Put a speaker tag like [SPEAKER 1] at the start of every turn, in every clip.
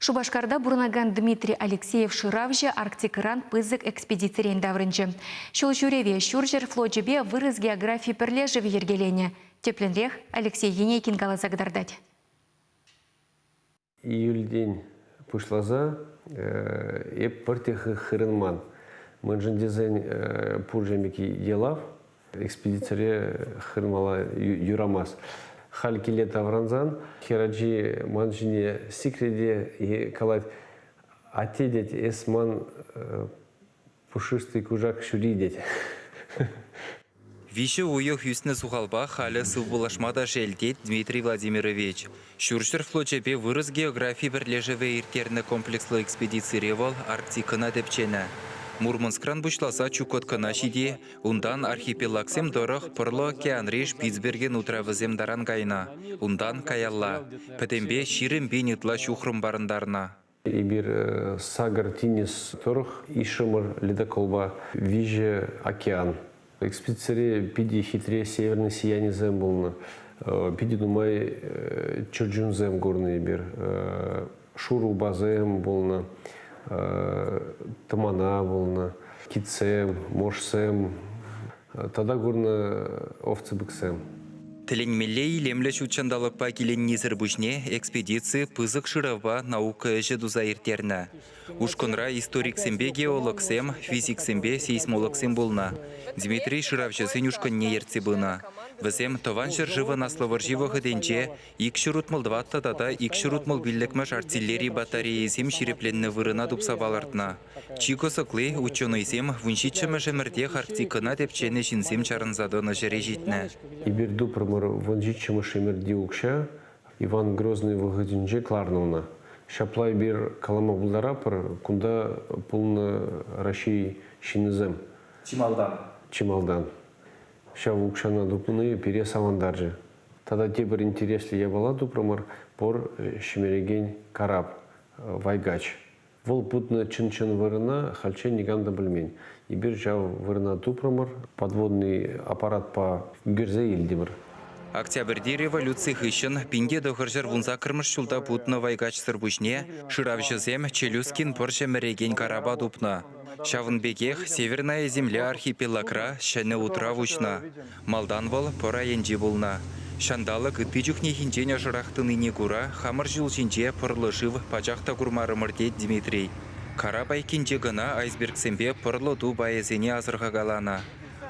[SPEAKER 1] Шубашкарда бурнаган Дмитрий Алексеев Ширавжа Арктикыран пызык экспедициярен даврынчы. Шул жүреве шуржер флоджебе вырыз географии перлежеве ергелене. Тепленрех Алексей Енейкин галазагдардать.
[SPEAKER 2] Июль-день пушлаза еп партиях хырынман. Мэнжен дизайн пуржемики елав, экспедицире хырмала юрамас. Халькиле тавранзан, хераджи манжине секреде и калать атедеть эсман пушистый кужак шуридеть.
[SPEAKER 3] Вище уйох юсны сухалба халі сывбулашмада желдет Дмитрий Владимирович. Шуршер флотчепе вырыз географии бірлежеве иртерні комплекслы экспедиции ревал Арктикына депчені. Мурманскран бушласа чукоткана шиде, ундан архипелагсем дорох пырло океанре Шпицберген утравызем даран гайна. Ундан каялла. Пәтембе ширым бенетла шухрым барындарна.
[SPEAKER 2] Ибир сагар тинис торох ишымыр ледоколба виже океан. Экспедицире пиди хитре северный сияние зем булна. Пиди думай чурджун зем горный бир. Шуру базем булна. Тамана булна. Китсем, мошсем. Тада горна овцы быксем.
[SPEAKER 3] Теленмелле илемле чучандалықпа келен незір бүшне экспедиции пызық шыравба наука әжі дузайыртерні. Ушконра историк сэмбе геолог сэм, физик сэмбе сейсмолог сэм болна. Дмитрий Шыравчысын ушконне ерце бұна. Візем тован жыржывы насловыр живығы денче, икшірутмыл дватта дада икшірутмыл білдікмаш артиллерий батареи зем ширепленні вырына дупса балартна. Чико сықлы ученый зем вуншитшымы жемірде Арктикына депчені жинзем чарынзадыны жыре житні.
[SPEAKER 2] Ибирду промор вонжитшымы шемірде укша, Иван Грозный выгодинже кларновна. Шаплай бир калама булдарапыр, кунда пулны России шинызем. Чималдан. Ша укшана дупны пере савандаржы. Тада те бір интересли я бала дупрамар пор шемереген караб, вайгач. Вол путны чын-чын вырына хальче ниганда білмен. И бир жав вырына дупрамар подводный аппарат по герзе илдимыр.
[SPEAKER 3] Октябрьде революции хыщен, пинде дохыржыр вунза кырмыш чулда путны вайгач сырбушне, Шыравжызем Челюскин порше мереген караба дупна. Шавынбекех Северная земля архипелагра шәне утра вучна. Малданвал пора енжи булна. Шандалы кытпи жүхне хинчене жырақтыны не кура, хамыр жыл жинче пырлы жив пачақта курмары мыртет Дмитрий. Карабай кинче гына айсбергсембе пырлы ду байезене азырға галана.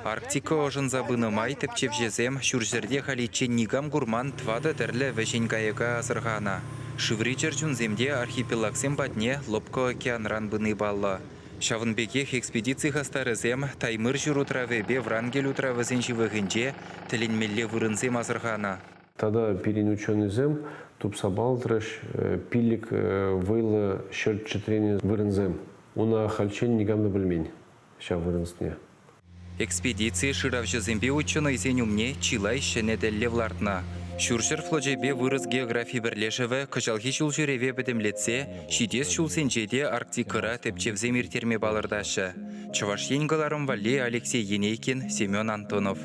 [SPEAKER 3] Арктика ожын забыны май тепчев жезем, шуржерде халичен нигам гурман твада терлі вәшен кайыға азырғана. Шывричер жүнземде архипелагсем батне лопко океанран быны балла. Шавынбекех экспедиции хастарызем таймыр жүру травебе врангел утравызен живығынже тілінмелле вырынзем азырғана.
[SPEAKER 2] Тада перен ученый зем тупса балдрыш пилик вылы шерт четрени вырынзем. Уна хальчен нигамны білмен. Ша вырынсне.
[SPEAKER 3] Экспедиции Шыравжызембе ученый зен умне чилай шенеделле влартна. Шуршер флоджебе вырыз географии бірлешеві кыжалхи шул жүреве бідімлетсе, шидес шул сенжеде Арктикыра тепчевзем иртерме балырдашы. Чаваш енгаларым валле Алексей Енейкин, Семен Антонов.